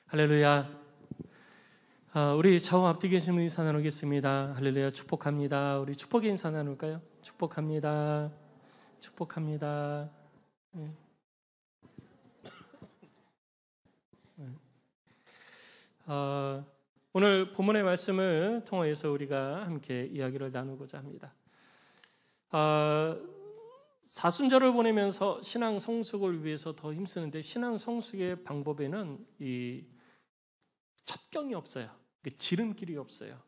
할렐루야. 우리 좌우 앞뒤 계신 분이 인사 나누겠습니다. 할렐루야. 축복합니다. 우리 축복의 인사 나눌까요? 축복합니다. 축복합니다. 오늘 본문의 말씀을 통해서 우리가 함께 이야기를 나누고자 합니다. 사순절을 보내면서 신앙 성숙을 위해서 더 힘쓰는데, 신앙 성숙의 방법에는 이 첩경이 없어요. 지름길이 없어요.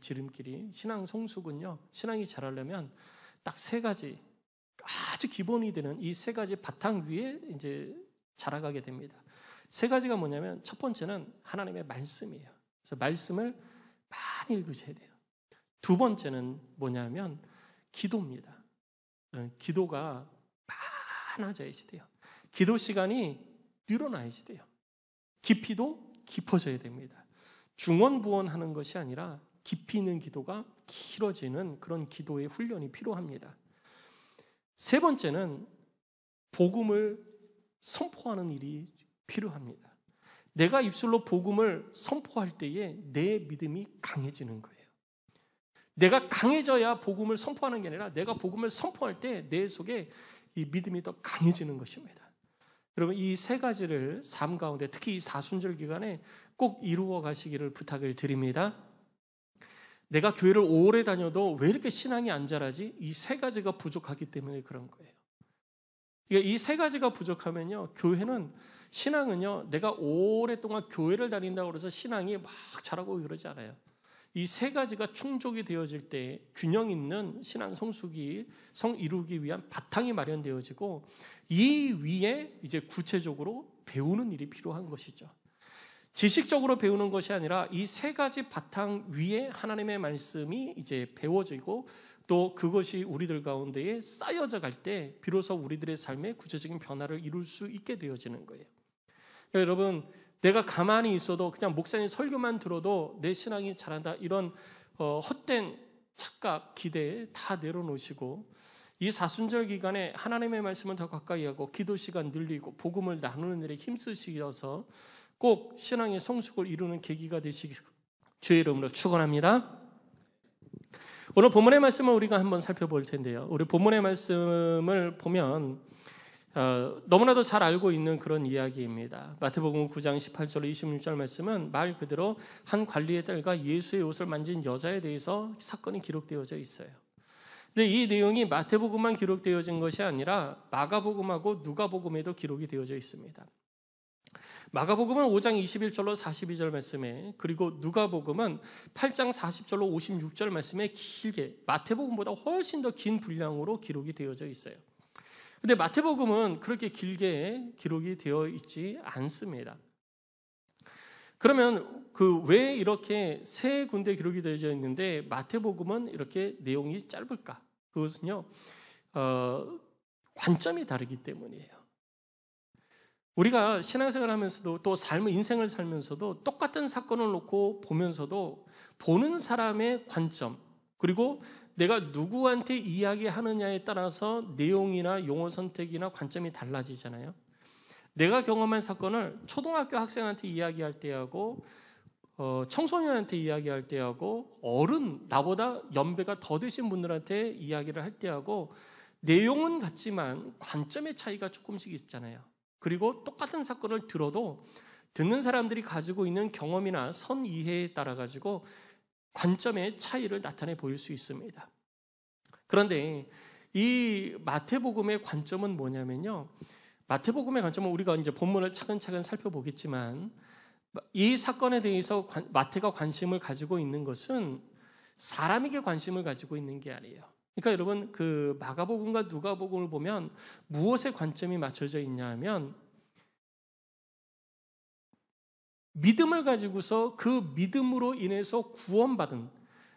지름길이. 신앙 성숙은요, 신앙이 자라려면 딱 세 가지, 아주 기본이 되는 이 세 가지 바탕 위에 이제 자라가게 됩니다. 세 가지가 뭐냐면, 첫 번째는 하나님의 말씀이에요. 그래서 말씀을 많이 읽으셔야 돼요. 두 번째는 뭐냐면 기도입니다. 기도가 많아져야 돼요. 기도 시간이 늘어나야지 돼요. 깊이도 깊어져야 됩니다. 중원부원하는 것이 아니라 깊이 있는 기도가 길어지는 그런 기도의 훈련이 필요합니다. 세 번째는 복음을 선포하는 일이 필요합니다. 내가 입술로 복음을 선포할 때에 내 믿음이 강해지는 거예요. 내가 강해져야 복음을 선포하는 게 아니라, 내가 복음을 선포할 때 내 속에 이 믿음이 더 강해지는 것입니다. 여러분, 이 세 가지를 삶 가운데, 특히 이 사순절 기간에 꼭 이루어 가시기를 부탁을 드립니다. 내가 교회를 오래 다녀도 왜 이렇게 신앙이 안 자라지? 이 세 가지가 부족하기 때문에 그런 거예요. 이 세 가지가 부족하면요, 교회는, 신앙은요, 내가 오랫동안 교회를 다닌다고 해서 신앙이 막 자라고 그러지 않아요. 이 세 가지가 충족이 되어질 때 균형 있는 신앙 성숙이 이루기 위한 바탕이 마련되어지고, 이 위에 이제 구체적으로 배우는 일이 필요한 것이죠. 지식적으로 배우는 것이 아니라 이 세 가지 바탕 위에 하나님의 말씀이 이제 배워지고, 또 그것이 우리들 가운데에 쌓여져 갈 때 비로소 우리들의 삶에 구체적인 변화를 이룰 수 있게 되어지는 거예요. 여러분, 내가 가만히 있어도 그냥 목사님 설교만 들어도 내 신앙이 자란다, 이런 헛된 착각, 기대 다 내려놓으시고, 이 사순절 기간에 하나님의 말씀을 더 가까이 하고 기도 시간 늘리고 복음을 나누는 일에 힘쓰시어서 꼭 신앙의 성숙을 이루는 계기가 되시길 주의 이름으로 축원합니다. 오늘 본문의 말씀을 우리가 한번 살펴볼 텐데요. 우리 본문의 말씀을 보면 너무나도 잘 알고 있는 그런 이야기입니다. 마태복음 9장 18절 26절 말씀은 말 그대로 한 관리의 딸과 예수의 옷을 만진 여자에 대해서 사건이 기록되어져 있어요. 근데 이 내용이 마태복음만 기록되어진 것이 아니라 마가복음하고 누가복음에도 기록이 되어져 있습니다. 마가복음은 5장 21절로 42절 말씀에, 그리고 누가복음은 8장 40절로 56절 말씀에 길게, 마태복음보다 훨씬 더 긴 분량으로 기록이 되어져 있어요. 근데 마태복음은 그렇게 길게 기록이 되어 있지 않습니다. 그러면 왜 이렇게 세 군데 기록이 되어져 있는데 마태복음은 이렇게 내용이 짧을까? 그것은요, 관점이 다르기 때문이에요. 우리가 신앙생활을 하면서도, 또 인생을 살면서도 똑같은 사건을 놓고 보면서도 보는 사람의 관점, 그리고 내가 누구한테 이야기하느냐에 따라서 내용이나 용어 선택이나 관점이 달라지잖아요. 내가 경험한 사건을 초등학교 학생한테 이야기할 때하고 청소년한테 이야기할 때하고 나보다 연배가 더 되신 분들한테 이야기를 할 때하고 내용은 같지만 관점의 차이가 조금씩 있잖아요. 그리고 똑같은 사건을 들어도 듣는 사람들이 가지고 있는 경험이나 선이해에 따라 가지고 관점의 차이를 나타내 보일 수 있습니다. 그런데 이 마태복음의 관점은 뭐냐면요, 마태복음의 관점은 우리가 이제 본문을 차근차근 살펴보겠지만, 이 사건에 대해서 마태가 관심을 가지고 있는 것은 사람에게 관심을 가지고 있는 게 아니에요. 그러니까 여러분, 그 마가복음과 누가복음을 보면 무엇에 관점이 맞춰져 있냐 하면, 믿음을 가지고서 그 믿음으로 인해서 구원받은,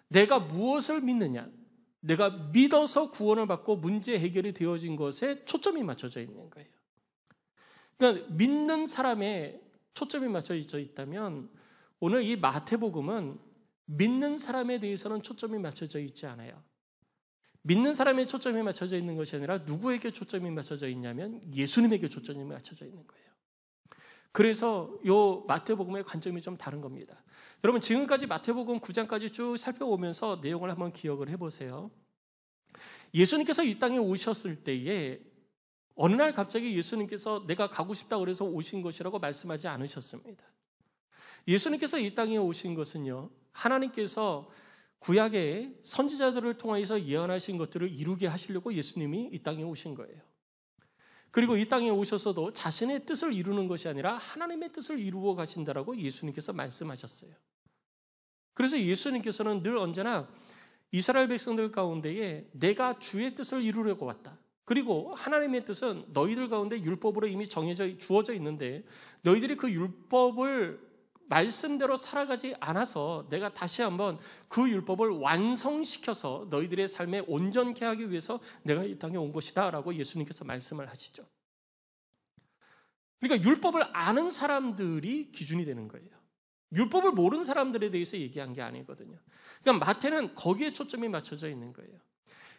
내가 무엇을 믿느냐, 내가 믿어서 구원을 받고 문제 해결이 되어진 것에 초점이 맞춰져 있는 거예요. 그러니까 믿는 사람의 초점이 맞춰져 있다면, 오늘 이 마태복음은 믿는 사람에 대해서는 초점이 맞춰져 있지 않아요. 믿는 사람의 초점이 맞춰져 있는 것이 아니라 누구에게 초점이 맞춰져 있냐면 예수님에게 초점이 맞춰져 있는 거예요. 그래서 요 마태복음의 관점이 좀 다른 겁니다. 여러분 지금까지 마태복음 9장까지 쭉 살펴보면서 내용을 한번 기억을 해보세요. 예수님께서 이 땅에 오셨을 때에 어느 날 갑자기 예수님께서 내가 가고 싶다 그래서 오신 것이라고 말씀하지 않으셨습니다. 예수님께서 이 땅에 오신 것은요, 하나님께서 구약의 선지자들을 통해서 예언하신 것들을 이루게 하시려고 예수님이 이 땅에 오신 거예요. 그리고 이 땅에 오셔서도 자신의 뜻을 이루는 것이 아니라 하나님의 뜻을 이루어 가신다라고 예수님께서 말씀하셨어요. 그래서 예수님께서는 늘 언제나 이스라엘 백성들 가운데에 내가 주의 뜻을 이루려고 왔다. 그리고 하나님의 뜻은 너희들 가운데 율법으로 이미 주어져 있는데 너희들이 그 율법을 말씀대로 살아가지 않아서 내가 다시 한번 그 율법을 완성시켜서 너희들의 삶에 온전케 하기 위해서 내가 이 땅에 온 것이다 라고 예수님께서 말씀을 하시죠. 그러니까 율법을 아는 사람들이 기준이 되는 거예요. 율법을 모르는 사람들에 대해서 얘기한 게 아니거든요. 그러니까 마태는 거기에 초점이 맞춰져 있는 거예요.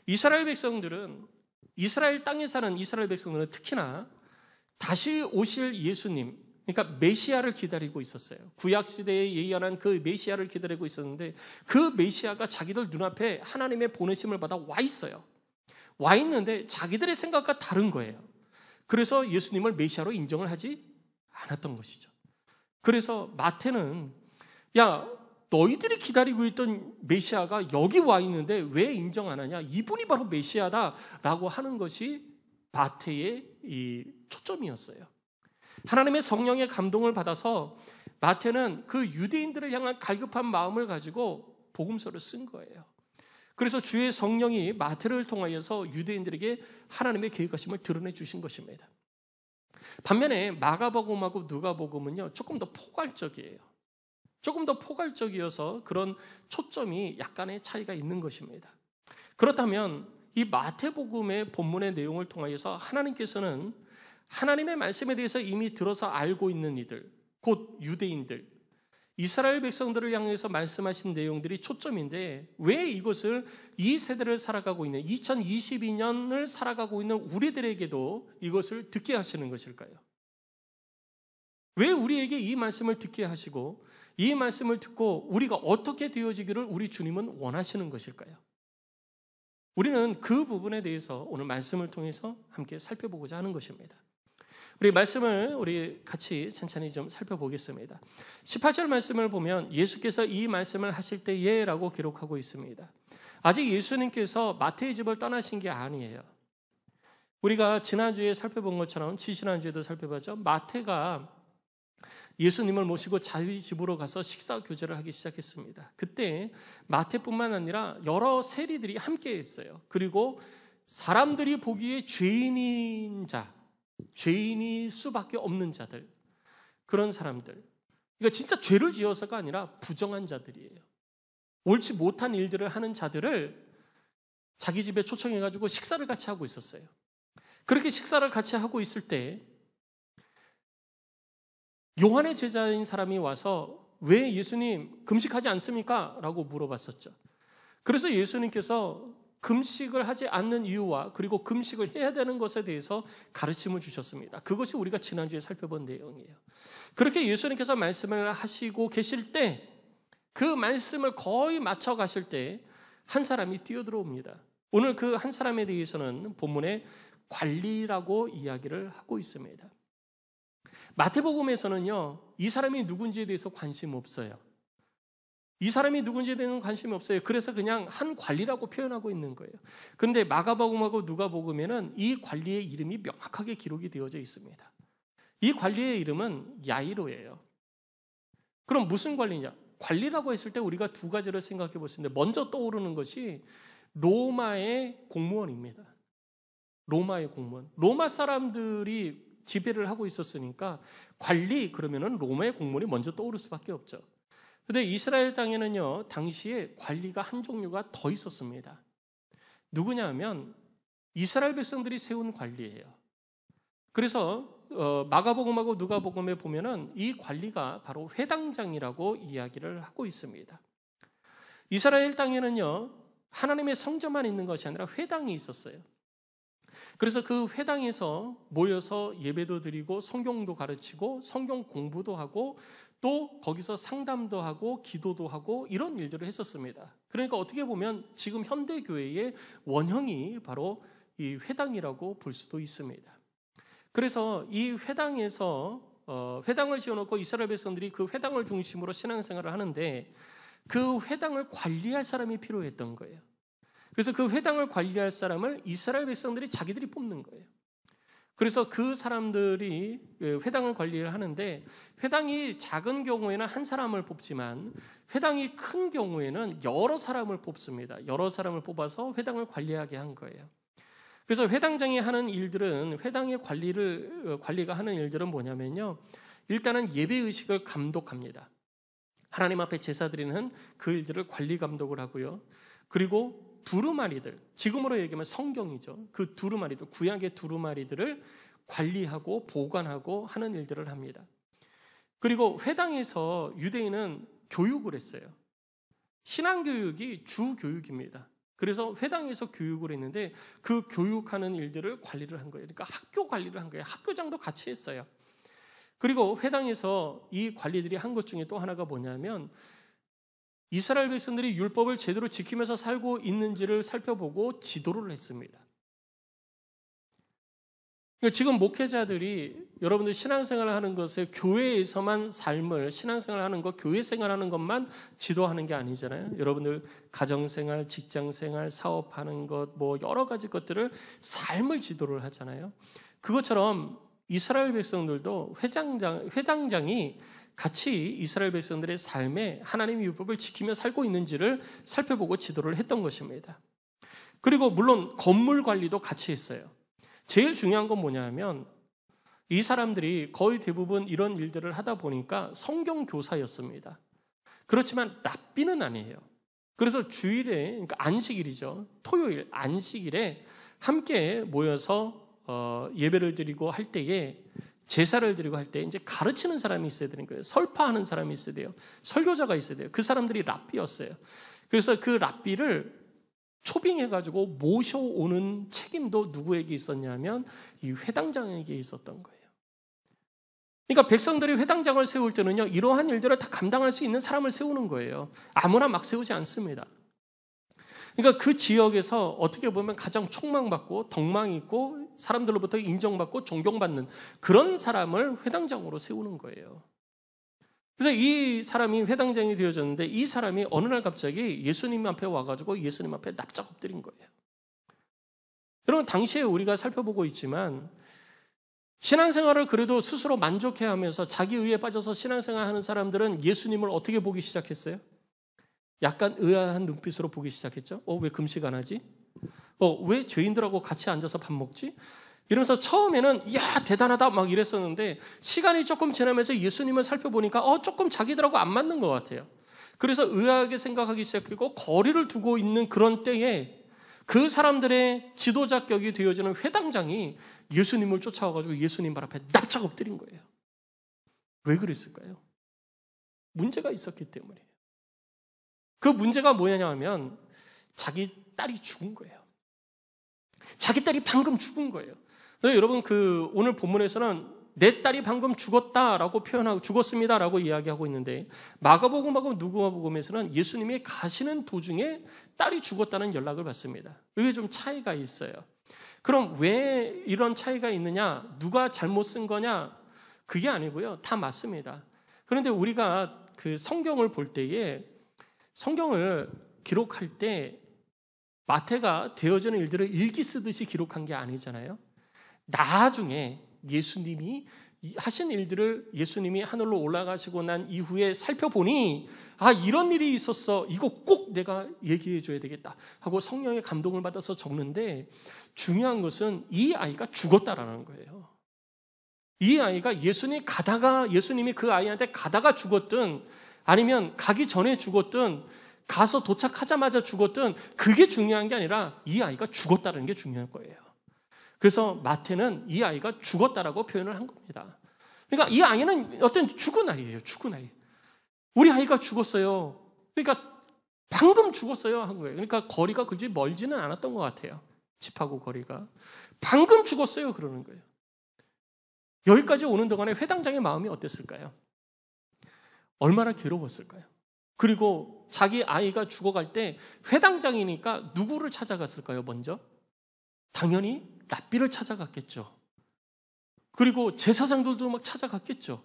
이스라엘 백성들은 이스라엘 땅에 사는 이스라엘 백성들은 특히나 다시 오실 예수님, 그러니까 메시아를 기다리고 있었어요. 구약시대에 예언한 그 메시아를 기다리고 있었는데 그 메시아가 자기들 눈앞에 하나님의 보내심을 받아 와 있어요. 와 있는데 자기들의 생각과 다른 거예요. 그래서 예수님을 메시아로 인정을 하지 않았던 것이죠. 그래서 마태는 야, 너희들이 기다리고 있던 메시아가 여기 와 있는데 왜 인정 안 하냐? 이분이 바로 메시아다라고 하는 것이 마태의 이 초점이었어요. 하나님의 성령의 감동을 받아서 마태는 그 유대인들을 향한 갈급한 마음을 가지고 복음서를 쓴 거예요. 그래서 주의 성령이 마태를 통하여서 유대인들에게 하나님의 계획하심을 드러내 주신 것입니다. 반면에 마가복음하고 누가복음은요, 조금 더 포괄적이에요. 조금 더 포괄적이어서 그런 초점이 약간의 차이가 있는 것입니다. 그렇다면 이 마태복음의 본문의 내용을 통하여서 하나님께서는 하나님의 말씀에 대해서 이미 들어서 알고 있는 이들, 곧 유대인들, 이스라엘 백성들을 향해서 말씀하신 내용들이 초점인데 왜 이것을 이 세대를 살아가고 있는 2022년을 살아가고 있는 우리들에게도 이것을 듣게 하시는 것일까요? 왜 우리에게 이 말씀을 듣게 하시고 이 말씀을 듣고 우리가 어떻게 되어지기를 우리 주님은 원하시는 것일까요? 우리는 그 부분에 대해서 오늘 말씀을 통해서 함께 살펴보고자 하는 것입니다. 우리 말씀을 우리 같이 천천히 좀 살펴보겠습니다. 18절 말씀을 보면 예수께서 이 말씀을 하실 때에 라고 기록하고 있습니다. 아직 예수님께서 마태의 집을 떠나신 게 아니에요. 우리가 지난주에 살펴본 것처럼 지난주에도 살펴봤죠. 마태가 예수님을 모시고 자기 집으로 가서 식사 교제를 하기 시작했습니다. 그때 마태뿐만 아니라 여러 세리들이 함께 했어요. 그리고 사람들이 보기에 죄인인 자, 죄인일 수밖에 없는 자들, 그런 사람들, 그러니까 진짜 죄를 지어서가 아니라 부정한 자들이에요. 옳지 못한 일들을 하는 자들을 자기 집에 초청해가지고 식사를 같이 하고 있었어요. 그렇게 식사를 같이 하고 있을 때 요한의 제자인 사람이 와서 왜 예수님 금식하지 않습니까? 라고 물어봤었죠. 그래서 예수님께서 금식을 하지 않는 이유와 그리고 금식을 해야 되는 것에 대해서 가르침을 주셨습니다. 그것이 우리가 지난주에 살펴본 내용이에요. 그렇게 예수님께서 말씀을 하시고 계실 때 그 말씀을 거의 맞춰 가실 때 한 사람이 뛰어들어옵니다. 오늘 그 한 사람에 대해서는 본문에 관리라고 이야기를 하고 있습니다. 마태복음에서는요, 이 사람이 누군지에 대해서 관심 없어요. 이 사람이 누군지에 대한 관심이 없어요. 그래서 그냥 한 관리라고 표현하고 있는 거예요. 그런데 마가복음하고 누가복음에는 이 관리의 이름이 명확하게 기록이 되어져 있습니다. 이 관리의 이름은 야이로예요. 그럼 무슨 관리냐? 관리라고 했을 때 우리가 두 가지를 생각해 볼 수 있는데 먼저 떠오르는 것이 로마의 공무원입니다. 로마의 공무원. 로마 사람들이 지배를 하고 있었으니까 관리 그러면은 로마의 공무원이 먼저 떠오를 수밖에 없죠. 그런데 이스라엘 땅에는요, 당시에 관리가 한 종류가 더 있었습니다. 누구냐 하면 이스라엘 백성들이 세운 관리예요. 그래서 마가복음하고 누가복음에 보면은 이 관리가 바로 회당장이라고 이야기를 하고 있습니다. 이스라엘 땅에는요, 하나님의 성전만 있는 것이 아니라 회당이 있었어요. 그래서 그 회당에서 모여서 예배도 드리고 성경도 가르치고 성경 공부도 하고 또 거기서 상담도 하고 기도도 하고 이런 일들을 했었습니다. 그러니까 어떻게 보면 지금 현대 교회의 원형이 바로 이 회당이라고 볼 수도 있습니다. 그래서 이 회당에서 회당을 지어놓고 이스라엘 백성들이 그 회당을 중심으로 신앙생활을 하는데 그 회당을 관리할 사람이 필요했던 거예요. 그래서 그 회당을 관리할 사람을 이스라엘 백성들이 자기들이 뽑는 거예요. 그래서 그 사람들이 회당을 관리를 하는데 회당이 작은 경우에는 한 사람을 뽑지만 회당이 큰 경우에는 여러 사람을 뽑습니다. 여러 사람을 뽑아서 회당을 관리하게 한 거예요. 그래서 회당장이 하는 일들은 회당의 관리가 하는 일들은 뭐냐면요. 일단은 예배의식을 감독합니다. 하나님 앞에 제사 드리는 그 일들을 관리 감독을 하고요. 그리고 두루마리들, 지금으로 얘기하면 성경이죠. 그 두루마리들, 구약의 두루마리들을 관리하고 보관하고 하는 일들을 합니다. 그리고 회당에서 유대인은 교육을 했어요. 신앙교육이 주교육입니다. 그래서 회당에서 교육을 했는데 그 교육하는 일들을 관리를 한 거예요. 그러니까 학교 관리를 한 거예요. 학교장도 같이 했어요. 그리고 회당에서 이 관리들이 한 것 중에 또 하나가 뭐냐면 이스라엘 백성들이 율법을 제대로 지키면서 살고 있는지를 살펴보고 지도를 했습니다. 지금 목회자들이 여러분들 신앙생활을 하는 것에 교회에서만 삶을 신앙생활을 하는 것, 교회 생활하는 것만 지도하는 게 아니잖아요. 여러분들 가정생활, 직장생활, 사업하는 것, 뭐 여러 가지 것들을 삶을 지도를 하잖아요. 그것처럼 이스라엘 백성들도 회당장이 같이 이스라엘 백성들의 삶에 하나님의 율법을 지키며 살고 있는지를 살펴보고 지도를 했던 것입니다. 그리고 물론 건물 관리도 같이 했어요. 제일 중요한 건 뭐냐면 이 사람들이 거의 대부분 이런 일들을 하다 보니까 성경 교사였습니다. 그렇지만 랍비는 아니에요. 그래서 주일에, 그러니까 안식일이죠. 토요일 안식일에 함께 모여서 예배를 드리고 할 때에 제사를 드리고 할 때 이제 가르치는 사람이 있어야 되는 거예요. 설파하는 사람이 있어야 돼요. 설교자가 있어야 돼요. 그 사람들이 랍비였어요. 그래서 그 랍비를 초빙해가지고 모셔오는 책임도 누구에게 있었냐면 이 회당장에게 있었던 거예요. 그러니까 백성들이 회당장을 세울 때는요, 이러한 일들을 다 감당할 수 있는 사람을 세우는 거예요. 아무나 막 세우지 않습니다. 그러니까 그 지역에서 어떻게 보면 가장 촉망받고 덕망이 있고 사람들로부터 인정받고 존경받는 그런 사람을 회당장으로 세우는 거예요. 그래서 이 사람이 회당장이 되어졌는데 이 사람이 어느 날 갑자기 예수님 앞에 와가지고 예수님 앞에 납작 엎드린 거예요. 여러분, 당시에 우리가 살펴보고 있지만 신앙생활을 그래도 스스로 만족해하면서 자기 의에 빠져서 신앙생활하는 사람들은 예수님을 어떻게 보기 시작했어요? 약간 의아한 눈빛으로 보기 시작했죠. 왜 금식 안 하지? 왜 죄인들하고 같이 앉아서 밥 먹지? 이러면서 처음에는 야 대단하다 막 이랬었는데 시간이 조금 지나면서 예수님을 살펴보니까 조금 자기들하고 안 맞는 것 같아요. 그래서 의아하게 생각하기 시작했고 거리를 두고 있는 그런 때에 그 사람들의 지도자격이 되어지는 회당장이 예수님을 쫓아와가지고 예수님 발 앞에 납작 엎드린 거예요. 왜 그랬을까요? 문제가 있었기 때문이에요. 그 문제가 뭐냐 하면 자기 딸이 죽은 거예요. 자기 딸이 방금 죽은 거예요. 여러분, 오늘 본문에서는 내 딸이 방금 죽었다라고 표현하고 죽었습니다라고 이야기하고 있는데 마가복음하고 누가복음에서는 예수님이 가시는 도중에 딸이 죽었다는 연락을 받습니다. 이게 좀 차이가 있어요. 그럼 왜 이런 차이가 있느냐? 누가 잘못 쓴 거냐? 그게 아니고요. 다 맞습니다. 그런데 우리가 그 성경을 볼 때에 성경을 기록할 때 마태가 되어지는 일들을 일기 쓰듯이 기록한 게 아니잖아요. 나중에 예수님이 하신 일들을 예수님이 하늘로 올라가시고 난 이후에 살펴보니 이런 일이 있었어. 이거 꼭 내가 얘기해 줘야 되겠다 하고 성령의 감동을 받아서 적는데 중요한 것은 이 아이가 죽었다라는 거예요. 이 아이가 예수님이 그 아이한테 가다가 죽었든 아니면 가기 전에 죽었든 가서 도착하자마자 죽었든 그게 중요한 게 아니라 이 아이가 죽었다는 게 중요한 거예요. 그래서 마태는 이 아이가 죽었다라고 표현을 한 겁니다. 그러니까 이 아이는 어떤 죽은 아이예요. 죽은 아이. 우리 아이가 죽었어요. 그러니까 방금 죽었어요 한 거예요. 그러니까 거리가 그렇게 멀지는 않았던 것 같아요. 집하고 거리가. 방금 죽었어요 그러는 거예요. 여기까지 오는 동안에 회당장의 마음이 어땠을까요? 얼마나 괴로웠을까요? 그리고 자기 아이가 죽어갈 때 회당장이니까 누구를 찾아갔을까요 먼저? 당연히 랍비를 찾아갔겠죠. 그리고 제사장들도 막 찾아갔겠죠.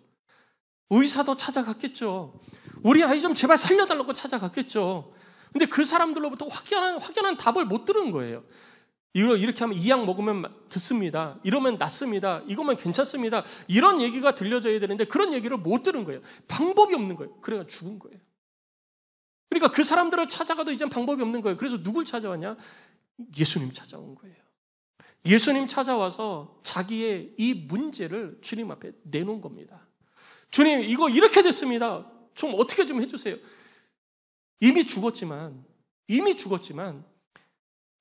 의사도 찾아갔겠죠. 우리 아이 좀 제발 살려달라고 찾아갔겠죠. 근데 그 사람들로부터 확연한 답을 못 들은 거예요. 이렇게 하면 이 약 먹으면 듣습니다. 이러면 낫습니다. 이것만 괜찮습니다. 이런 얘기가 들려져야 되는데 그런 얘기를 못 들은 거예요. 방법이 없는 거예요. 그래서 죽은 거예요. 그러니까 그 사람들을 찾아가도 이젠 방법이 없는 거예요. 그래서 누굴 찾아왔냐? 예수님 찾아온 거예요. 예수님 찾아와서 자기의 이 문제를 주님 앞에 내놓은 겁니다. 주님, 이거 이렇게 됐습니다. 좀 어떻게 좀 해주세요. 이미 죽었지만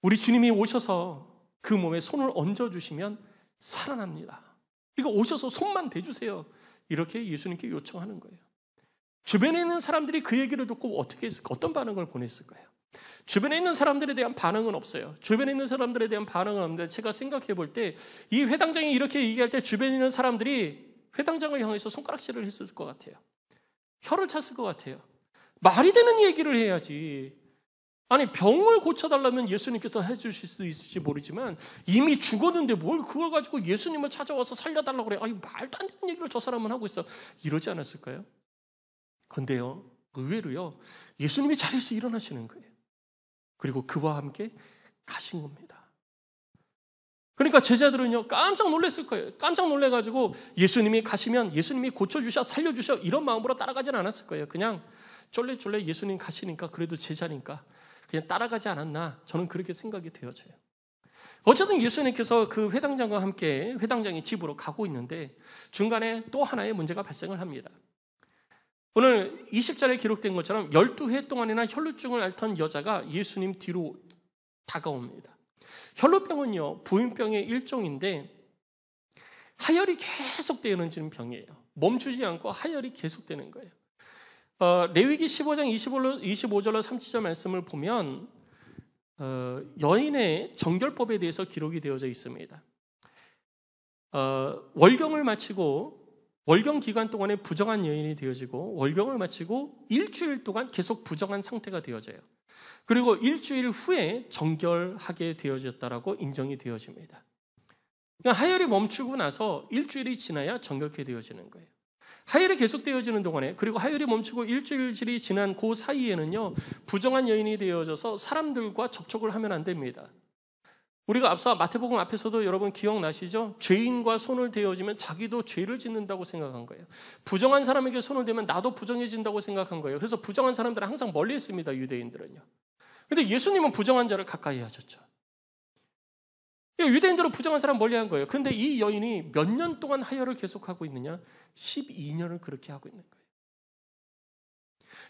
우리 주님이 오셔서 그 몸에 손을 얹어주시면 살아납니다. 그러니까 오셔서 손만 대주세요. 이렇게 예수님께 요청하는 거예요. 주변에 있는 사람들이 그 얘기를 듣고 어떻게 했을까? 어떤 반응을 보냈을까요? 주변에 있는 사람들에 대한 반응은 없어요. 주변에 있는 사람들에 대한 반응은 없는데 제가 생각해 볼 때 이 회당장이 이렇게 얘기할 때 주변에 있는 사람들이 회당장을 향해서 손가락질을 했을 것 같아요. 혀를 찼을 것 같아요. 말이 되는 얘기를 해야지. 아니 병을 고쳐달라면 예수님께서 해주실 수도 있을지 모르지만 이미 죽었는데 뭘 그걸 가지고 예수님을 찾아와서 살려달라고 그래. 아니 말도 안 되는 얘기를 저 사람은 하고 있어. 이러지 않았을까요? 근데요 의외로요 예수님이 자리에서 일어나시는 거예요. 그리고 그와 함께 가신 겁니다. 그러니까 제자들은요 깜짝 놀랐을 거예요. 깜짝 놀래가지고 예수님이 가시면 예수님이 고쳐주셔 살려주셔 이런 마음으로 따라가진 않았을 거예요. 그냥 쫄래쫄래 예수님 가시니까 그래도 제자니까 그냥 따라가지 않았나 저는 그렇게 생각이 되어져요. 어쨌든 예수님께서 그 회당장과 함께 회당장이 집으로 가고 있는데 중간에 또 하나의 문제가 발생을 합니다. 오늘 20절에 기록된 것처럼 12해 동안이나 혈루증을 앓던 여자가 예수님 뒤로 다가옵니다. 혈루병은요 부인병의 일종인데 하혈이 계속 되어지는 병이에요. 멈추지 않고 하혈이 계속되는 거예요. 레위기 15장 25절로 30절 말씀을 보면 여인의 정결법에 대해서 기록이 되어져 있습니다. 월경을 마치고 월경 기간 동안에 부정한 여인이 되어지고 월경을 마치고 일주일 동안 계속 부정한 상태가 되어져요. 그리고 일주일 후에 정결하게 되어졌다라고 인정이 되어집니다. 그러니까 하혈이 멈추고 나서 일주일이 지나야 정결케 되어지는 거예요. 하혈이 계속 되어지는 동안에 그리고 하혈이 멈추고 일주일이 지난 그 사이에는요 부정한 여인이 되어져서 사람들과 접촉을 하면 안 됩니다. 우리가 앞서 마태복음 앞에서도 여러분 기억나시죠? 죄인과 손을 대어지면 자기도 죄를 짓는다고 생각한 거예요. 부정한 사람에게 손을 대면 나도 부정해진다고 생각한 거예요. 그래서 부정한 사람들은 항상 멀리 있습니다. 유대인들은요. 그런데 예수님은 부정한 자를 가까이 하셨죠. 유대인들은 부정한 사람 멀리한 거예요. 그런데 이 여인이 몇 년 동안 하혈을 계속하고 있느냐? 12년을 그렇게 하고 있는 거예요.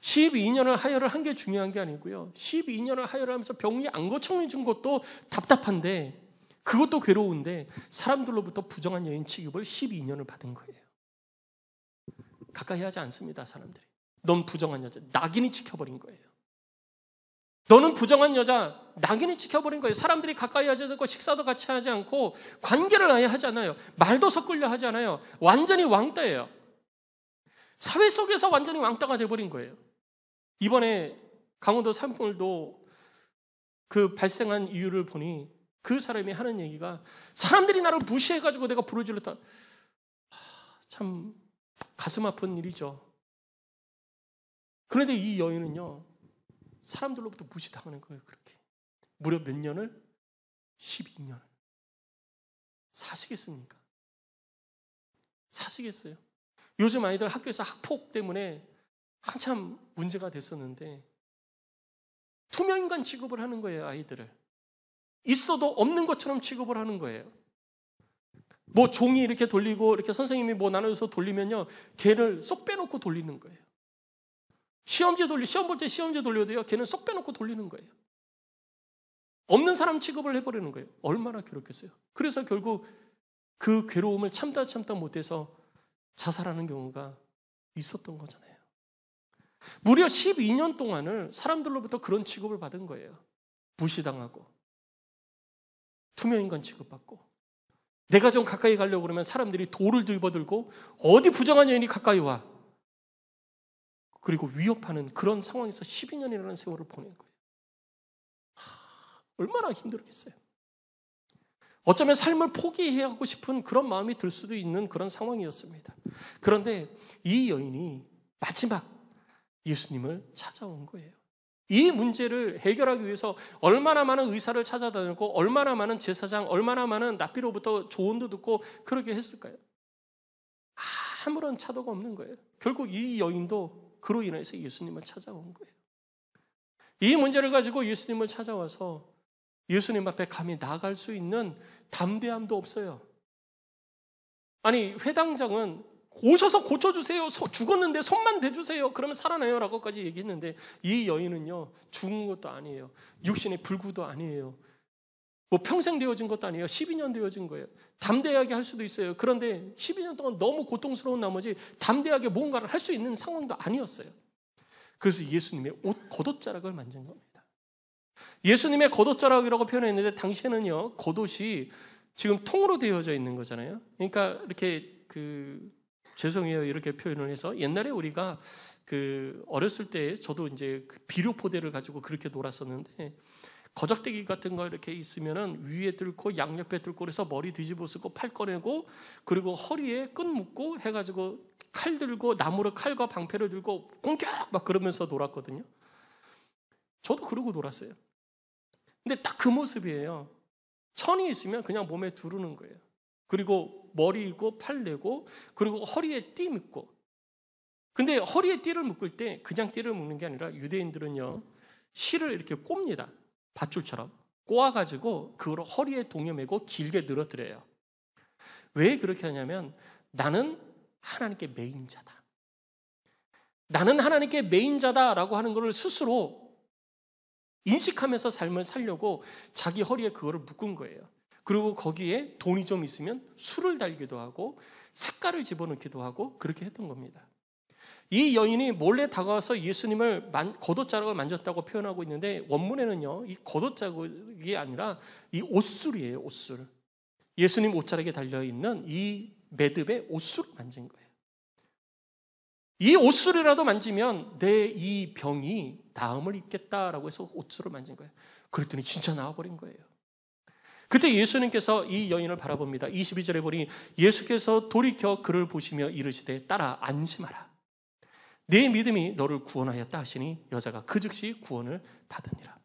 12년을 하혈을 한 게 중요한 게 아니고요. 12년을 하혈을 하면서 병이 안 고쳐진 것도 답답한데 그것도 괴로운데 사람들로부터 부정한 여인 취급을 12년을 받은 거예요. 가까이 하지 않습니다. 사람들이. 넌 부정한 여자. 낙인이 찍혀버린 거예요. 너는 부정한 여자, 낙인이 찍혀버린 거예요. 사람들이 가까이 하지 않고 식사도 같이 하지 않고 관계를 아예 하지 않아요. 말도 섞으려 하지 않아요. 완전히 왕따예요. 사회 속에서 완전히 왕따가 돼버린 거예요. 이번에 강원도 산불도 그 발생한 이유를 보니 그 사람이 하는 얘기가 사람들이 나를 무시해가지고 내가 부르짖었다. 참 가슴 아픈 일이죠. 그런데 이 여인은요. 사람들로부터 무시당하는 거예요. 그렇게. 무려 몇 년을? 12년을. 사시겠습니까? 사시겠어요? 요즘 아이들 학교에서 학폭 때문에 한참 문제가 됐었는데 투명인간 취급을 하는 거예요. 아이들을. 있어도 없는 것처럼 취급을 하는 거예요. 뭐 종이 이렇게 돌리고 이렇게 선생님이 뭐 나눠서 돌리면요. 걔를 쏙 빼놓고 돌리는 거예요. 시험 볼 때 시험지 돌려도요. 걔는 쏙 빼놓고 돌리는 거예요. 없는 사람 취급을 해버리는 거예요. 얼마나 괴롭겠어요. 그래서 결국 그 괴로움을 참다 못해서 자살하는 경우가 있었던 거잖아요. 무려 12년 동안을 사람들로부터 그런 취급을 받은 거예요. 무시당하고 투명인간 취급받고, 내가 좀 가까이 가려고 그러면 사람들이 돌을 들고 어디 부정한 여인이 가까이 와, 그리고 위협하는 그런 상황에서 12년이라는 세월을 보낸 거예요. 얼마나 힘들었겠어요. 어쩌면 삶을 포기하고 싶은 그런 마음이 들 수도 있는 그런 상황이었습니다. 그런데 이 여인이 마지막 예수님을 찾아온 거예요. 이 문제를 해결하기 위해서 얼마나 많은 의사를 찾아다녔고, 얼마나 많은 제사장, 얼마나 많은 랍비로부터 조언도 듣고 그렇게 했을까요? 아무런 차도가 없는 거예요. 결국 이 여인도 그로 인해서 예수님을 찾아온 거예요. 이 문제를 가지고 예수님을 찾아와서 예수님 앞에 감히 나아갈 수 있는 담대함도 없어요. 아니, 회당장은 오셔서 고쳐주세요. 죽었는데 손만 대주세요. 그러면 살아나요. 라고까지 얘기했는데, 이 여인은요, 죽은 것도 아니에요. 육신의 불구도 아니에요. 뭐 평생 되어진 것도 아니에요. 12년 되어진 거예요. 담대하게 할 수도 있어요. 그런데 12년 동안 너무 고통스러운 나머지 담대하게 뭔가를 할 수 있는 상황도 아니었어요. 그래서 예수님의 옷 겉옷자락을 만진 겁니다. 예수님의 겉옷자락이라고 표현했는데, 당시에는요, 겉옷이 지금 통으로 되어져 있는 거잖아요. 그러니까 이렇게 죄송해요, 이렇게 표현을 해서, 옛날에 우리가 어렸을 때 저도 이제 비료 포대를 가지고 그렇게 놀았었는데, 거적대기 같은 거 이렇게 있으면은 위에 들고 양옆에 들고 그래서 머리 뒤집어 쓰고 팔 꺼내고, 그리고 허리에 끈 묶고 해가지고 칼 들고 나무를 칼과 방패를 들고 공격 막 그러면서 놀았거든요. 저도 그러고 놀았어요. 근데 딱 그 모습이에요. 천이 있으면 그냥 몸에 두르는 거예요. 그리고 머리 있고 팔 내고, 그리고 허리에 띠 묶고. 근데 허리에 띠를 묶을 때 그냥 띠를 묶는 게 아니라 유대인들은요, 실을 이렇게 꼽니다. 밧줄처럼 꼬아가지고 그걸 허리에 동여매고 길게 늘어뜨려요. 왜 그렇게 하냐면, 나는 하나님께 매인자다. 나는 하나님께 매인자다라고 하는 것을 스스로 인식하면서 삶을 살려고 자기 허리에 그거를 묶은 거예요. 그리고 거기에 돈이 좀 있으면 술을 달기도 하고 색깔을 집어넣기도 하고 그렇게 했던 겁니다. 이 여인이 몰래 다가와서 예수님을 겉옷자락을 만졌다고 표현하고 있는데, 원문에는요, 이 겉옷자락이 아니라 이 옷술이에요. 옷술. 예수님 옷자락에 달려있는 이 매듭에 옷술을 만진 거예요. 이 옷술이라도 만지면 내 이 병이 나음을 입겠다라고 해서 옷술을 만진 거예요. 그랬더니 진짜 나와버린 거예요. 그때 예수님께서 이 여인을 바라봅니다. 22절에 보니 예수께서 돌이켜 그를 보시며 이르시되 따라 안심하라. 내 믿음이 너를 구원하였다 하시니 여자가 그 즉시 구원을 받으니라.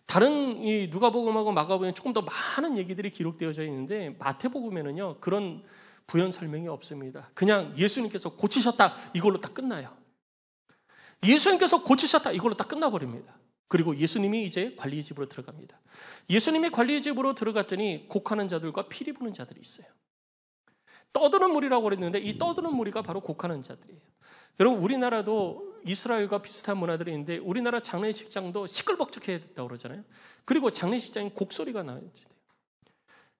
다른 이 누가복음하고 마가복음에 조금 더 많은 얘기들이 기록되어져 있는데, 마태복음에는요, 그런 부연 설명이 없습니다. 그냥 예수님께서 고치셨다, 이걸로 딱 끝나요. 예수님께서 고치셨다, 이걸로 딱 끝나버립니다. 그리고 예수님이 이제 관리의 집으로 들어갑니다. 예수님이 관리의 집으로 들어갔더니 곡하는 자들과 피리 부는 자들이 있어요. 떠드는 무리라고 그랬는데, 이 떠드는 무리가 바로 곡하는 자들이에요. 여러분, 우리나라도 이스라엘과 비슷한 문화들이 있는데, 우리나라 장례식장도 시끌벅적해야 된다고 그러잖아요. 그리고 장례식장에 곡소리가 나야 돼요.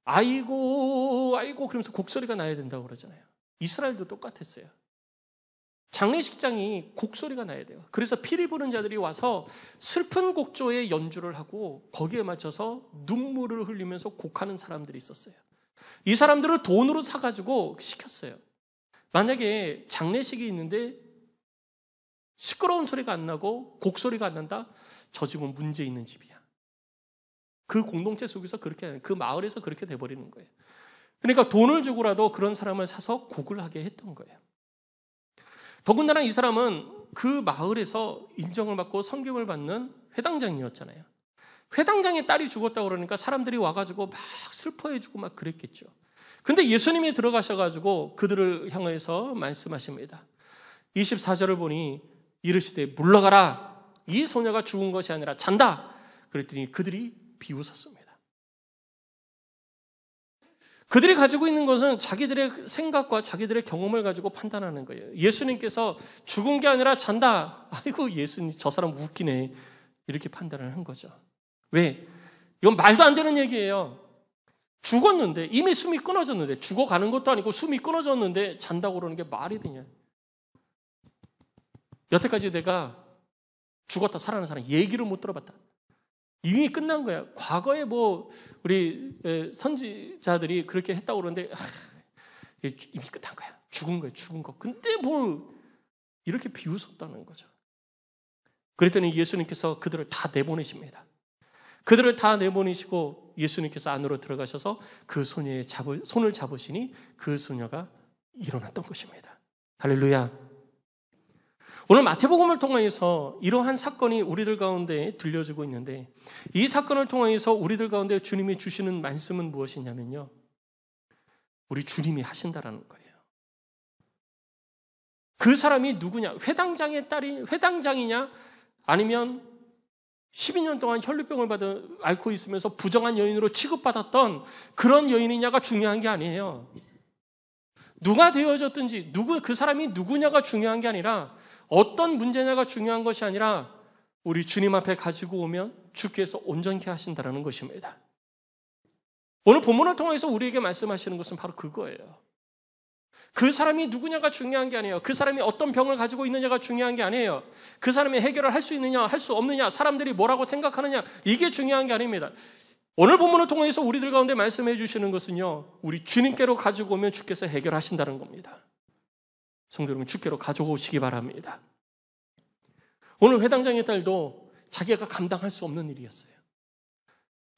아이고 아이고 그러면서 곡소리가 나야 된다고 그러잖아요. 이스라엘도 똑같았어요. 장례식장이 곡소리가 나야 돼요. 그래서 피리 부는 자들이 와서 슬픈 곡조의 연주를 하고 거기에 맞춰서 눈물을 흘리면서 곡하는 사람들이 있었어요. 이 사람들을 돈으로 사가지고 시켰어요. 만약에 장례식이 있는데 시끄러운 소리가 안 나고 곡소리가 안 난다? 저 집은 문제 있는 집이야. 그 공동체 속에서 그렇게, 그 마을에서 그렇게 돼버리는 거예요. 그러니까 돈을 주고라도 그런 사람을 사서 곡을 하게 했던 거예요. 더군다나 이 사람은 그 마을에서 인정을 받고 섬김을 받는 회당장이었잖아요. 회당장의 딸이 죽었다고 그러니까 사람들이 와가지고 막 슬퍼해주고 막 그랬겠죠. 근데 예수님이 들어가셔가지고 그들을 향해서 말씀하십니다. 24절을 보니 이르시되 물러가라. 이 소녀가 죽은 것이 아니라 잔다. 그랬더니 그들이 비웃었습니다. 그들이 가지고 있는 것은 자기들의 생각과 자기들의 경험을 가지고 판단하는 거예요. 예수님께서 죽은 게 아니라 잔다. 아이고 예수님 저 사람 웃기네. 이렇게 판단을 한 거죠. 왜? 이건 말도 안 되는 얘기예요. 죽었는데 이미 숨이 끊어졌는데 죽어가는 것도 아니고 숨이 끊어졌는데 잔다고 그러는 게 말이 되냐. 여태까지 내가 죽었다 살아난 사람 얘기를 못 들어봤다. 이미 끝난 거야. 과거에 뭐 우리 선지자들이 그렇게 했다고 그러는데 이미 끝난 거야. 죽은 거야. 죽은 거. 근데 뭘 이렇게 비웃었다는 거죠. 그랬더니 예수님께서 그들을 다 내보내십니다. 그들을 다 내보내시고 예수님께서 안으로 들어가셔서 그 소녀의 손을 잡으시니 그 소녀가 일어났던 것입니다. 할렐루야. 오늘 마태복음을 통해서 이러한 사건이 우리들 가운데 들려지고 있는데 이 사건을 통해서 우리들 가운데 주님이 주시는 말씀은 무엇이냐면요. 우리 주님이 하신다라는 거예요. 그 사람이 누구냐? 회당장의 딸이 회당장이냐? 아니면 12년 동안 혈루병을 앓고 있으면서 부정한 여인으로 취급받았던 그런 여인이냐가 중요한 게 아니에요. 누가 되어졌든지 그 사람이 누구냐가 중요한 게 아니라 어떤 문제냐가 중요한 것이 아니라 우리 주님 앞에 가지고 오면 주께서 온전케 하신다는 것입니다. 오늘 본문을 통해서 우리에게 말씀하시는 것은 바로 그거예요. 그 사람이 누구냐가 중요한 게 아니에요. 그 사람이 어떤 병을 가지고 있느냐가 중요한 게 아니에요. 그 사람이 해결을 할 수 있느냐 할 수 없느냐 사람들이 뭐라고 생각하느냐 이게 중요한 게 아닙니다. 오늘 본문을 통해서 우리들 가운데 말씀해 주시는 것은요. 우리 주님께로 가지고 오면 주께서 해결하신다는 겁니다. 성도 여러분 주께로 가져오시기 바랍니다. 오늘 회당장의 딸도 자기가 감당할 수 없는 일이었어요.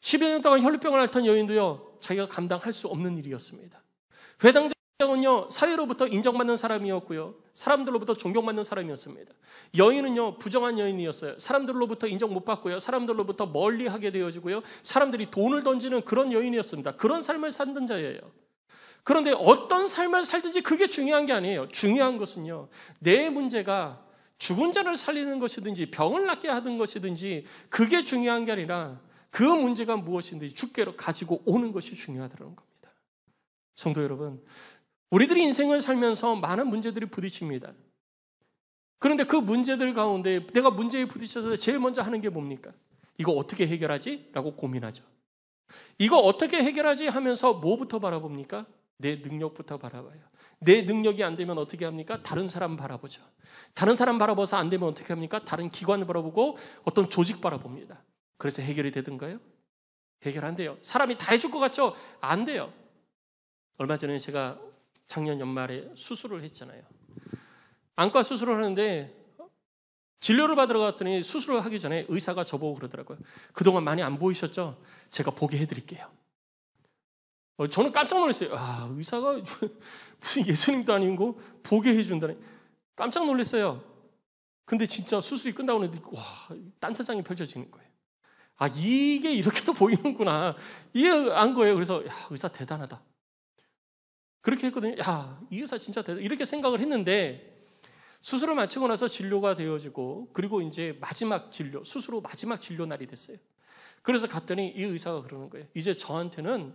10여 년 동안 혈루병을 앓던 여인도요. 자기가 감당할 수 없는 일이었습니다. 회당장은요. 사회로부터 인정받는 사람이었고요. 사람들로부터 존경받는 사람이었습니다. 여인은요. 부정한 여인이었어요. 사람들로부터 인정 못 받고요. 사람들로부터 멀리하게 되어지고요. 사람들이 돈을 던지는 그런 여인이었습니다. 그런 삶을 살던 자예요. 그런데 어떤 삶을 살든지 그게 중요한 게 아니에요. 중요한 것은요. 내 문제가 죽은 자를 살리는 것이든지 병을 낫게 하는 것이든지 그게 중요한 게 아니라 그 문제가 무엇인지 주께로 가지고 오는 것이 중요하다는 겁니다. 성도 여러분, 우리들이 인생을 살면서 많은 문제들이 부딪힙니다. 그런데 그 문제들 가운데 내가 문제에 부딪혀서 제일 먼저 하는 게 뭡니까? 이거 어떻게 해결하지? 라고 고민하죠. 이거 어떻게 해결하지? 하면서 뭐부터 바라봅니까? 내 능력부터 바라봐요. 내 능력이 안 되면 어떻게 합니까? 다른 사람 바라보죠. 다른 사람 바라봐서 안 되면 어떻게 합니까? 다른 기관을 바라보고 어떤 조직 바라봅니다. 그래서 해결이 되던가요? 해결 안 돼요. 사람이 다 해줄 것 같죠? 안 돼요. 얼마 전에 제가 작년 연말에 수술을 했잖아요. 안과 수술을 하는데 진료를 받으러 갔더니 수술을 하기 전에 의사가 저보고 그러더라고요. 그동안 많이 안 보이셨죠? 제가 보게 해드릴게요. 저는 깜짝 놀랐어요. 의사가 무슨 예수님도 아니고 보게 해준다니. 깜짝 놀랐어요. 근데 진짜 수술이 끝나고 나니 딴 세상이 펼쳐지는 거예요. 이게 이렇게도 보이는구나. 이해 안 거예요. 그래서 의사 대단하다. 그렇게 했거든요. 이 의사 진짜 대단하다. 이렇게 생각을 했는데 수술을 마치고 나서 진료가 되어지고 그리고 이제 마지막 진료, 수술 후 마지막 진료 날이 됐어요. 그래서 갔더니 이 의사가 그러는 거예요. 이제 저한테는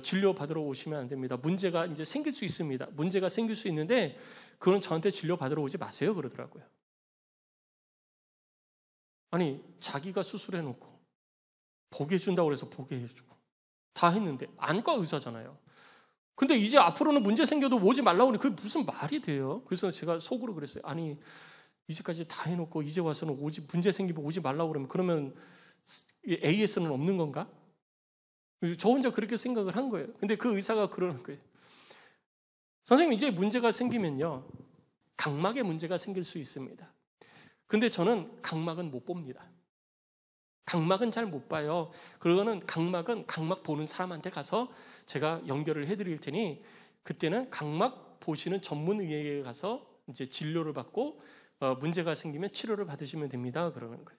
진료 받으러 오시면 안 됩니다. 문제가 이제 생길 수 있습니다. 문제가 생길 수 있는데 그건 저한테 진료 받으러 오지 마세요. 그러더라고요. 아니 자기가 수술해놓고 보게 해준다고 해서 보게 해주고 다 했는데 안과 의사잖아요. 근데 이제 앞으로는 문제 생겨도 오지 말라고 하니 그게 무슨 말이 돼요? 그래서 제가 속으로 그랬어요. 아니 이제까지 다 해놓고 이제 와서는 문제 생기면 오지 말라고 그러면 AS는 없는 건가? 저 혼자 그렇게 생각을 한 거예요. 근데 그 의사가 그러는 거예요. 선생님 이제 문제가 생기면요. 각막에 문제가 생길 수 있습니다. 근데 저는 각막은 못 봅니다. 각막은 잘 못 봐요. 그러고는 각막 보는 사람한테 가서 제가 연결을 해드릴 테니 그때는 각막 보시는 전문 의학에 가서 이제 진료를 받고 문제가 생기면 치료를 받으시면 됩니다. 그러는 거예요.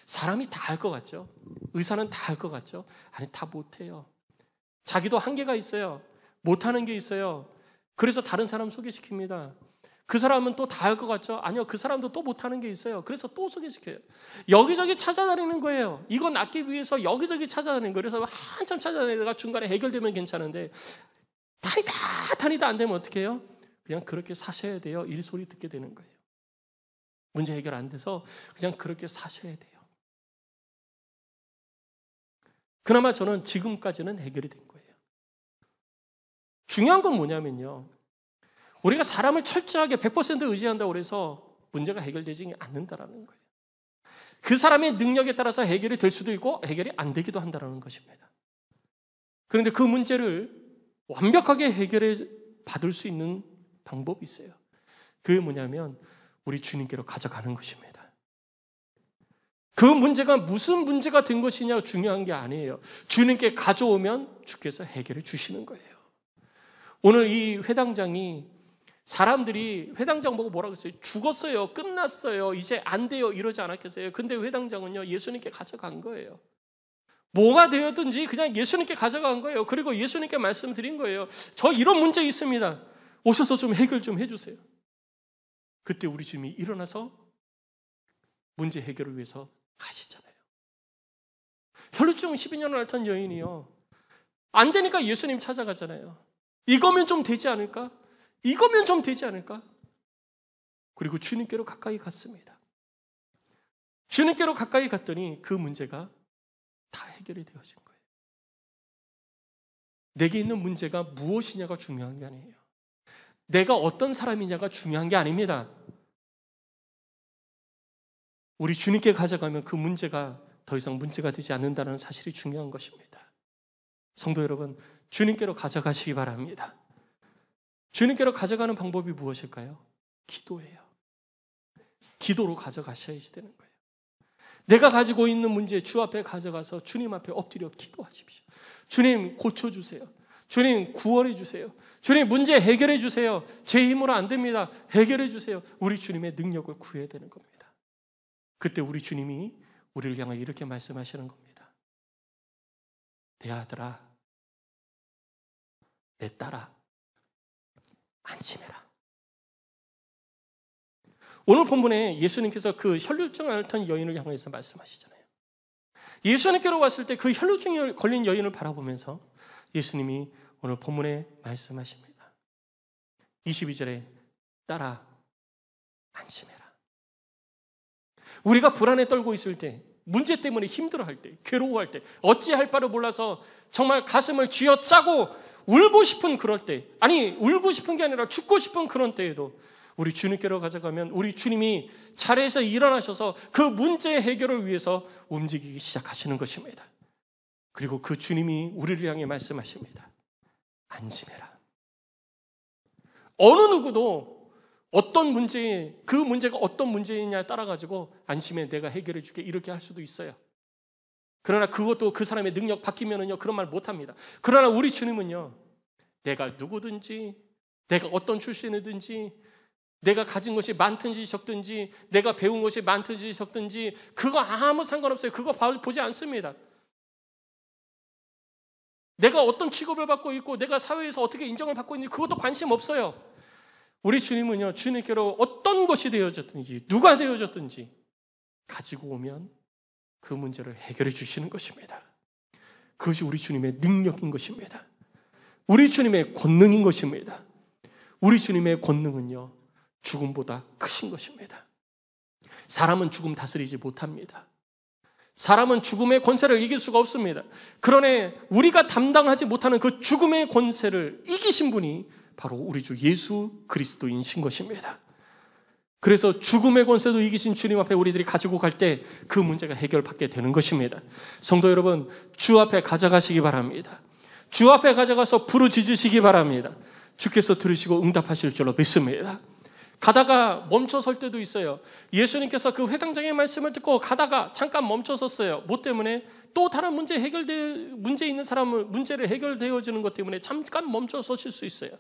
사람이 다 할 것 같죠? 의사는 다 할 것 같죠? 아니 다 못해요. 자기도 한계가 있어요. 못하는 게 있어요. 그래서 다른 사람 소개시킵니다. 그 사람은 또 다 할 것 같죠? 아니요. 그 사람도 또 못하는 게 있어요. 그래서 또 소개시켜요. 여기저기 찾아다니는 거예요. 이거 낫기 위해서 여기저기 찾아다니는 거예요. 그래서 한참 찾아다니다가 중간에 해결되면 괜찮은데 다니다 안 되면 어떻게 해요? 그냥 그렇게 사셔야 돼요. 이 소리 듣게 되는 거예요. 문제 해결 안 돼서 그냥 그렇게 사셔야 돼요. 그나마 저는 지금까지는 해결이 된 거예요. 중요한 건 뭐냐면요. 우리가 사람을 철저하게 100% 의지한다고 해서 문제가 해결되지 않는다라는 거예요. 그 사람의 능력에 따라서 해결이 될 수도 있고 해결이 안 되기도 한다는 것입니다. 그런데 그 문제를 완벽하게 해결해 받을 수 있는 방법이 있어요. 그게 뭐냐면 우리 주님께로 가져가는 것입니다. 그 문제가 무슨 문제가 된 것이냐 중요한 게 아니에요. 주님께 가져오면 주께서 해결해 주시는 거예요. 오늘 이 회당장이 사람들이 회당장 보고 뭐라고 했어요? 죽었어요. 끝났어요. 이제 안 돼요. 이러지 않았겠어요? 근데 회당장은요, 예수님께 가져간 거예요. 뭐가 되었든지 그냥 예수님께 가져간 거예요. 그리고 예수님께 말씀드린 거예요. 저 이런 문제 있습니다. 오셔서 좀 해결 좀 해주세요. 그때 우리 주님이 일어나서 문제 해결을 위해서 가시잖아요. 혈루증 12년을 앓던 여인이요, 안 되니까 예수님 찾아가잖아요. 이거면 좀 되지 않을까? 이거면 좀 되지 않을까? 그리고 주님께로 가까이 갔습니다. 주님께로 가까이 갔더니 그 문제가 다 해결이 되어진 거예요. 내게 있는 문제가 무엇이냐가 중요한 게 아니에요. 내가 어떤 사람이냐가 중요한 게 아닙니다. 우리 주님께 가져가면 그 문제가 더 이상 문제가 되지 않는다는 사실이 중요한 것입니다. 성도 여러분, 주님께로 가져가시기 바랍니다. 주님께로 가져가는 방법이 무엇일까요? 기도예요. 기도로 가져가셔야지 되는 거예요. 내가 가지고 있는 문제 주 앞에 가져가서 주님 앞에 엎드려 기도하십시오. 주님 고쳐주세요. 주님 구원해 주세요. 주님 문제 해결해 주세요. 제 힘으로 안 됩니다. 해결해 주세요. 우리 주님의 능력을 구해야 되는 겁니다. 그때 우리 주님이 우리를 향해 이렇게 말씀하시는 겁니다. 내 아들아, 내 딸아, 안심해라. 오늘 본문에 예수님께서 그 혈루증 앓던 여인을 향해서 말씀하시잖아요. 예수님께로 왔을 때 그 혈루증에 걸린 여인을 바라보면서 예수님이 오늘 본문에 말씀하십니다. 22절에 딸아, 안심해라. 우리가 불안에 떨고 있을 때, 문제 때문에 힘들어할 때, 괴로워할 때, 어찌할 바를 몰라서 정말 가슴을 쥐어짜고 울고 싶은 그럴 때, 아니 울고 싶은 게 아니라 죽고 싶은 그런 때에도 우리 주님께로 가져가면 우리 주님이 자리에서 일어나셔서 그 문제 해결을 위해서 움직이기 시작하시는 것입니다. 그리고 그 주님이 우리를 향해 말씀하십니다. 안심해라. 어느 누구도 어떤 문제, 그 문제가 어떤 문제이냐에 따라 가지고 안심해, 내가 해결해 줄게, 이렇게 할 수도 있어요. 그러나 그것도 그 사람의 능력 바뀌면은요, 그런 말 못 합니다. 그러나 우리 주님은요, 내가 누구든지, 내가 어떤 출신이든지, 내가 가진 것이 많든지 적든지, 내가 배운 것이 많든지 적든지, 그거 아무 상관없어요. 그거 보지 않습니다. 내가 어떤 취급을 받고 있고, 내가 사회에서 어떻게 인정을 받고 있는지 그것도 관심 없어요. 우리 주님은요, 주님께로 어떤 것이 되어졌든지, 누가 되어졌든지 가지고 오면 그 문제를 해결해 주시는 것입니다. 그것이 우리 주님의 능력인 것입니다. 우리 주님의 권능인 것입니다. 우리 주님의 권능은요, 죽음보다 크신 것입니다. 사람은 죽음 다스리지 못합니다. 사람은 죽음의 권세를 이길 수가 없습니다. 그러나 우리가 담당하지 못하는 그 죽음의 권세를 이기신 분이 바로 우리 주 예수 그리스도이신 것입니다. 그래서 죽음의 권세도 이기신 주님 앞에 우리들이 가지고 갈 때 그 문제가 해결받게 되는 것입니다. 성도 여러분, 주 앞에 가져가시기 바랍니다. 주 앞에 가져가서 부르짖으시기 바랍니다. 주께서 들으시고 응답하실 줄로 믿습니다. 가다가 멈춰 설 때도 있어요. 예수님께서 그 회당장의 말씀을 듣고 가다가 잠깐 멈춰 섰어요. 뭐 때문에? 또 다른 문제 있는 사람은 문제를 해결되어지는 것 때문에 잠깐 멈춰 서실 수 있어요.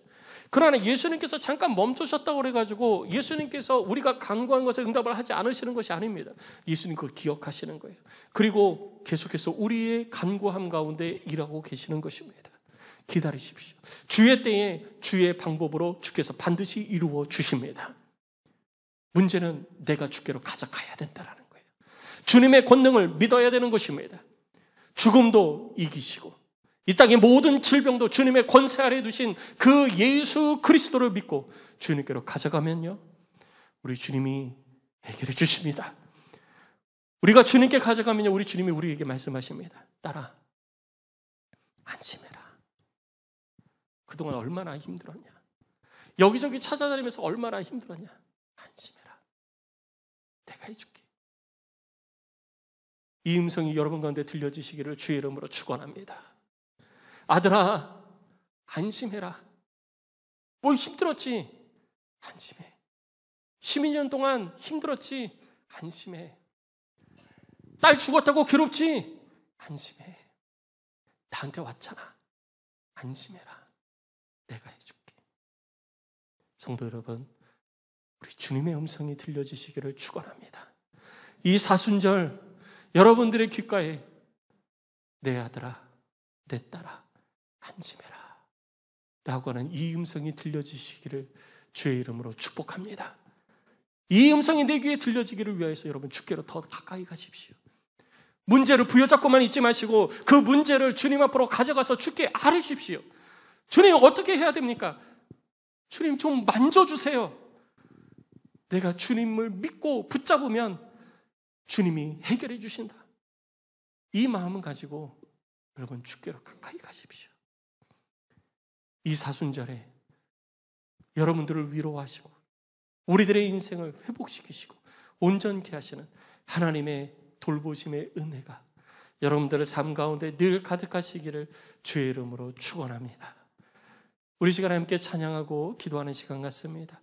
그러나 예수님께서 잠깐 멈추셨다고 그래가지고 예수님께서 우리가 간구한 것에 응답을 하지 않으시는 것이 아닙니다. 예수님 그걸 기억하시는 거예요. 그리고 계속해서 우리의 간구함 가운데 일하고 계시는 것입니다. 기다리십시오. 주의 때에 주의 방법으로 주께서 반드시 이루어 주십니다. 문제는 내가 주께로 가져가야 된다는 거예요. 주님의 권능을 믿어야 되는 것입니다. 죽음도 이기시고 이 땅의 모든 질병도 주님의 권세 아래 두신 그 예수 그리스도를 믿고 주님께로 가져가면요, 우리 주님이 해결해 주십니다. 우리가 주님께 가져가면요, 우리 주님이 우리에게 말씀하십니다. 딸아, 안심해라. 그동안 얼마나 힘들었냐. 여기저기 찾아다니면서 얼마나 힘들었냐. 안심해라. 내가 해줄게. 이 음성이 여러분 가운데 들려지시기를 주의 이름으로 축원합니다. 아들아, 안심해라. 뭐 힘들었지? 안심해. 12년 동안 힘들었지? 안심해. 딸 죽었다고 괴롭지? 안심해. 나한테 왔잖아. 안심해라. 내가 해줄게. 성도 여러분, 우리 주님의 음성이 들려지시기를 축원합니다. 이 사순절 여러분들의 귓가에 내 아들아, 내 딸아, 안심해라 라고 하는 이 음성이 들려지시기를 주의 이름으로 축복합니다. 이 음성이 내 귀에 들려지기를 위해서 여러분 주께로 더 가까이 가십시오. 문제를 부여잡고만 있지 마시고 그 문제를 주님 앞으로 가져가서 주께 아뢰십시오. 주님 어떻게 해야 됩니까? 주님 좀 만져주세요. 내가 주님을 믿고 붙잡으면 주님이 해결해 주신다. 이 마음을 가지고 여러분 주께로 가까이 가십시오. 이 사순절에 여러분들을 위로하시고 우리들의 인생을 회복시키시고 온전케 하시는 하나님의 돌보심의 은혜가 여러분들의 삶 가운데 늘 가득하시기를 주의 이름으로 축원합니다. 우리 시간에 함께 찬양하고 기도하는 시간 같습니다.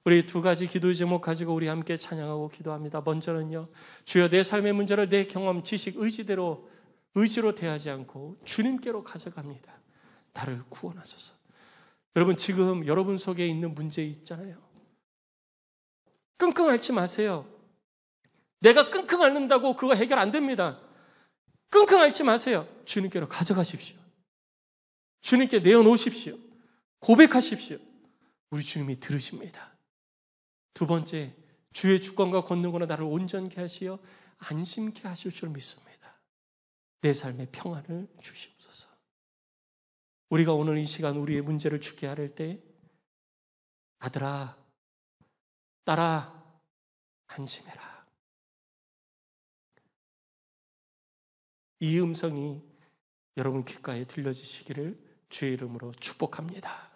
우리 두 가지 기도 제목 가지고 우리 함께 찬양하고 기도합니다. 먼저는요, 주여 내 삶의 문제를 내 경험, 지식, 의지로 대하지 않고 주님께로 가져갑니다. 나를 구원하소서. 여러분 지금 여러분 속에 있는 문제 있잖아요. 끙끙 앓지 마세요. 내가 끙끙 앓는다고 그거 해결 안 됩니다. 끙끙 앓지 마세요. 주님께로 가져가십시오. 주님께 내어놓으십시오. 고백하십시오. 우리 주님이 들으십니다. 두 번째, 주의 주권과 권능으로 나를 온전케 하시어 안심케 하실 줄 믿습니다. 내 삶에 평안을 주시옵소서. 우리가 오늘 이 시간 우리의 문제를 주께 아뢰 때 아들아, 딸아, 안심해라. 이 음성이 여러분 귓가에 들려지시기를 주의 이름으로 축복합니다.